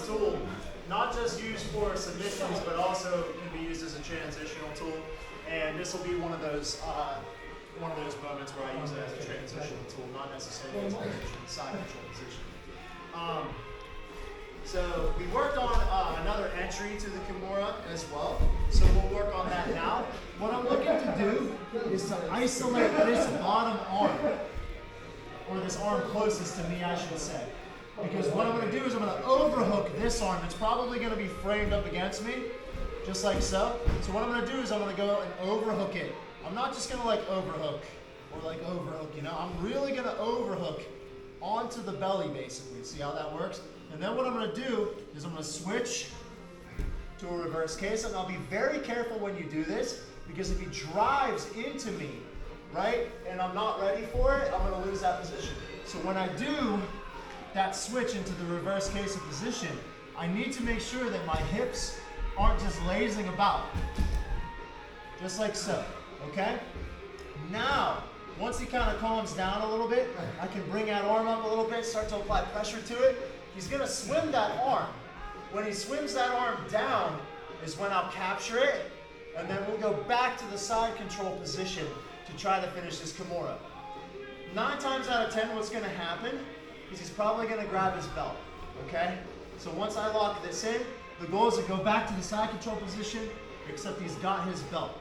tool, not just used for submissions, but also can be used as a transitional tool. And this will be one of those moments where I use it as a transitional tool, not necessarily as a side control position. So we worked on another entry to the Kimura as well. So we'll work on that now. What I'm looking to do is to isolate this bottom arm, or this arm closest to me, I should say. Because what I'm going to do is I'm going to overhook this arm. It's probably going to be framed up against me, just like so. So what I'm going to do is I'm going to go and overhook it. I'm not just going to like overhook, or like overhook, you know. I'm really going to overhook onto the belly, basically. See how that works? And then what I'm going to do is I'm going to switch to a reverse case, and I'll be very careful when you do this, because if he drives into me, right, and I'm not ready for it, I'm going to lose that position. So when I do that switch into the reverse case of position, I need to make sure that my hips aren't just lazing about, just like so, okay? Now, once he kind of calms down a little bit, I can bring that arm up a little bit, start to apply pressure to it. He's going to swim that arm. When he swims that arm down is when I'll capture it, and then we'll go back to the side control position to try to finish this Kimura. 9 times out of 10, what's going to happen is he's probably going to grab his belt, okay? So once I lock this in, the goal is to go back to the side control position, except he's got his belt.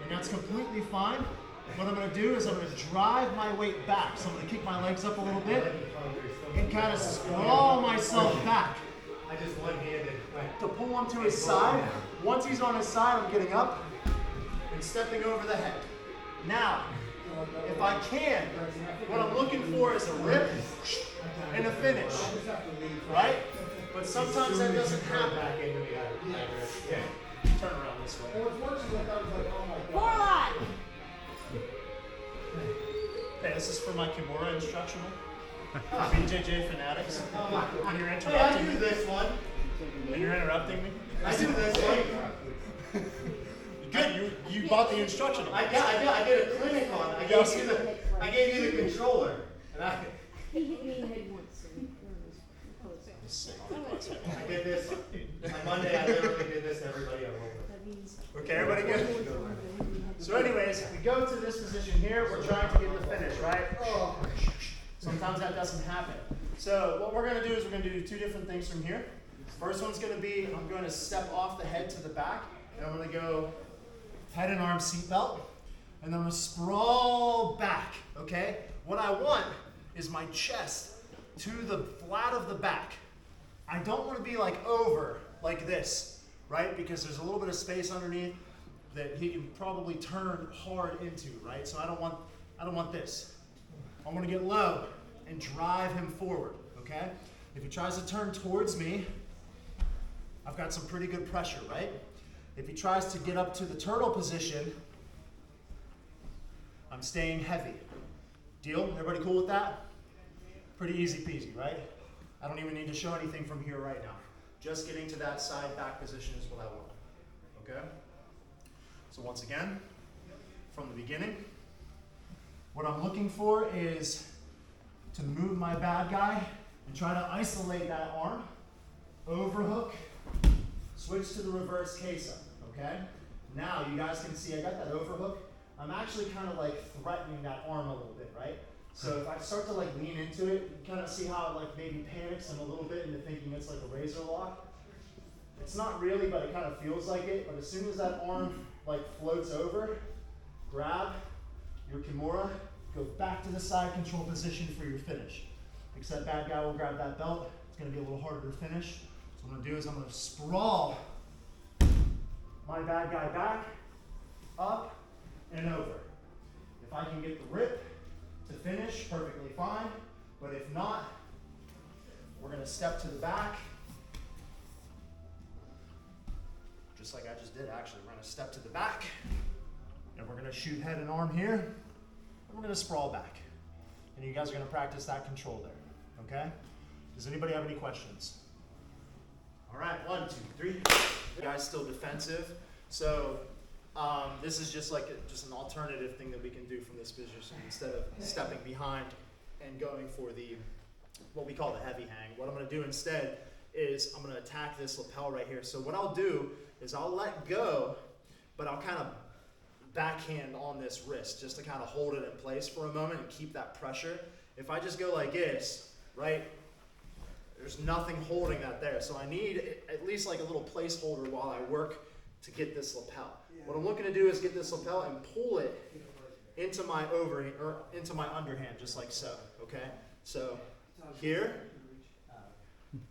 And that's completely fine. What I'm going to do is I'm going to drive my weight back. So I'm going to kick my legs up a little bit and kind of sprawl myself back. I just one-handed. To pull him to his side. Once he's on his side, I'm getting up and stepping over the head. Now, if I can, what I'm looking for is a rip and a finish, right? But sometimes that doesn't happen. Turn around this way. Hey, this is for my Kimura instructional. BJJ fanatics. And you're interrupting I do this one. And you're interrupting me? I do this one. Good, you bought the instructional. I did a clinic on it. I gave you the controller. And He hit me in the head once. I did this. On Monday, I literally did this to everybody on Monday. Okay, everybody good? So anyways, we go to this position here. We're trying to get the finish, right? Sometimes that doesn't happen. So what we're going to do is we're going to do 2 different things from here. First one's going to be, I'm going to step off the head to the back, and I'm going to go head and arm seatbelt, and then I'm going to sprawl back, okay? What I want is my chest to the flat of the back. I don't want to be like over, like this, right? Because there's a little bit of space underneath that he can probably turn hard into, right? So I don't want this. I want to get low and drive him forward, okay? If he tries to turn towards me, I've got some pretty good pressure, right? If he tries to get up to the turtle position, I'm staying heavy. Deal? Everybody cool with that? Pretty easy peasy, right? I don't even need to show anything from here right now. Just getting to that side back position is what I want, okay? So once again, from the beginning, what I'm looking for is to move my bad guy and try to isolate that arm, overhook, switch to the reverse Kesa, okay? Now you guys can see I got that overhook. I'm actually kind of like threatening that arm a little bit, right? So if I start to like lean into it, you kind of see how it like maybe panics him a little bit into thinking it's like a razor lock. It's not really, but it kind of feels like it. But as soon as that arm like floats over, grab your Kimura, go back to the side control position for your finish. Except bad guy will grab that belt. It's going to be a little harder to finish. So what I'm going to do is I'm going to sprawl my bad guy back, up, and over. If I can get the rip to finish, perfectly fine. But if not, we're going to step to the back. Just like I just did, actually. We're going to step to the back, and we're going to shoot head and arm here, and we're going to sprawl back. And you guys are going to practice that control there, okay? Does anybody have any questions? All right, 1, 2, 3. You guys still defensive. So this is just like just an alternative thing that we can do from this position instead of stepping behind and going for the what we call the heavy hang. What I'm going to do instead is I'm gonna attack this lapel right here. So what I'll do is I'll let go, but I'll kind of backhand on this wrist just to kind of hold it in place for a moment and keep that pressure. If I just go like this, right, there's nothing holding that there. So I need at least like a little placeholder while I work to get this lapel. What I'm looking to do is get this lapel and pull it into my into my underhand, just like so, okay? So here,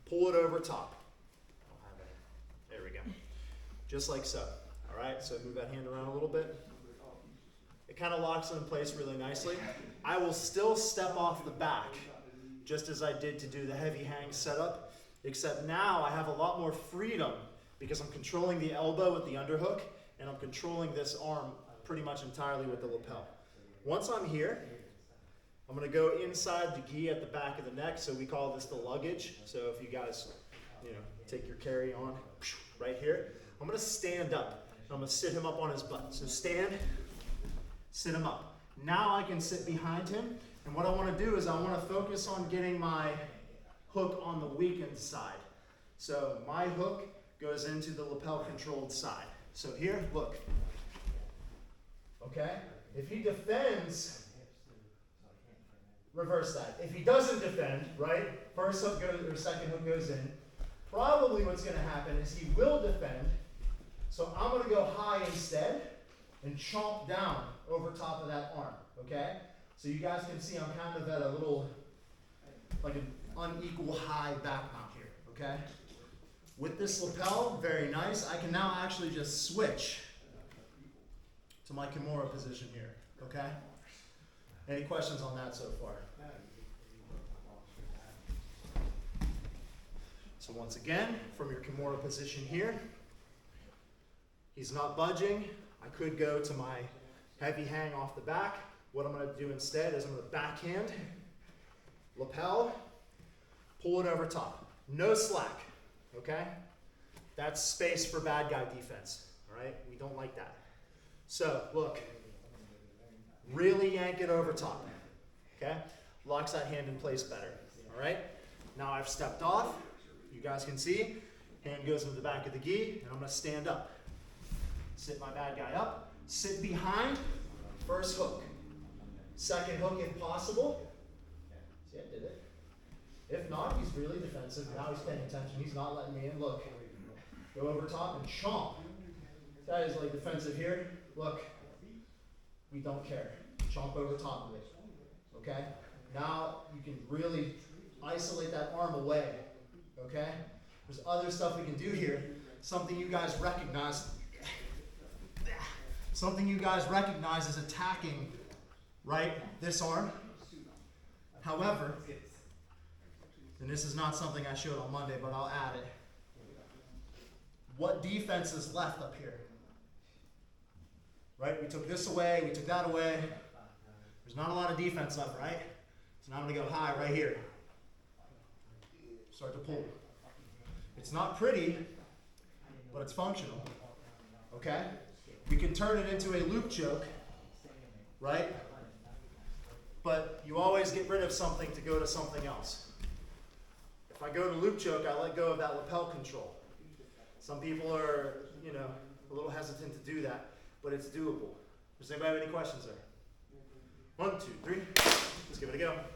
pull it over top. There we go. Just like so. All right, so move that hand around a little bit. It kind of locks it in place really nicely. I will still step off the back, just as I did to do the heavy hang setup, except now I have a lot more freedom because I'm controlling the elbow with the underhook, and I'm controlling this arm pretty much entirely with the lapel. Once I'm here, I'm gonna go inside the gi at the back of the neck, so we call this the luggage. So if you guys, take your carry on right here, I'm gonna stand up. I'm gonna sit him up on his butt. So stand, sit him up. Now I can sit behind him, and what I wanna do is I wanna focus on getting my hook on the weakened side. So my hook goes into the lapel controlled side. So here, look. Okay? If he defends, reverse that. If he doesn't defend, right? First hook goes, or second hook goes in. Probably what's going to happen is he will defend. So I'm going to go high instead and chomp down over top of that arm. Okay? So you guys can see I'm kind of at a little, like an unequal high back mount here. Okay? With this lapel, very nice. I can now actually just switch to my Kimura position here, okay? Any questions on that so far? So once again, from your Kimura position here, he's not budging. I could go to my heavy hang off the back. What I'm gonna do instead is I'm gonna backhand, lapel, pull it over top. No slack, okay? That's space for bad guy defense, all right? We don't like that. So, look, really yank it over top, okay? Locks that hand in place better, all right? Now I've stepped off. You guys can see, hand goes into the back of the gi, and I'm gonna stand up. Sit my bad guy up, sit behind, first hook. Second hook if possible. See, I did it. If not, he's really defensive. Now he's paying attention. He's not letting me in. Look, go over top and chomp. This guy is like defensive here. Look, we don't care. Chomp over top of it, okay? Now you can really isolate that arm away, okay? There's other stuff we can do here. Something you guys recognize. Something you guys recognize is attacking, right, this arm. However, and this is not something I showed on Monday, but I'll add it. What defense is left up here? Right? We took this away, we took that away. There's not a lot of defense left, right? So now I'm going to go high right here. Start to pull. It's not pretty, but it's functional. Okay? We can turn it into a loop choke, right? But you always get rid of something to go to something else. If I go to loop choke, I let go of that lapel control. Some people are, a little hesitant to do that, but it's doable. Does anybody have any questions there? 1, 2, 3. Let's give it a go.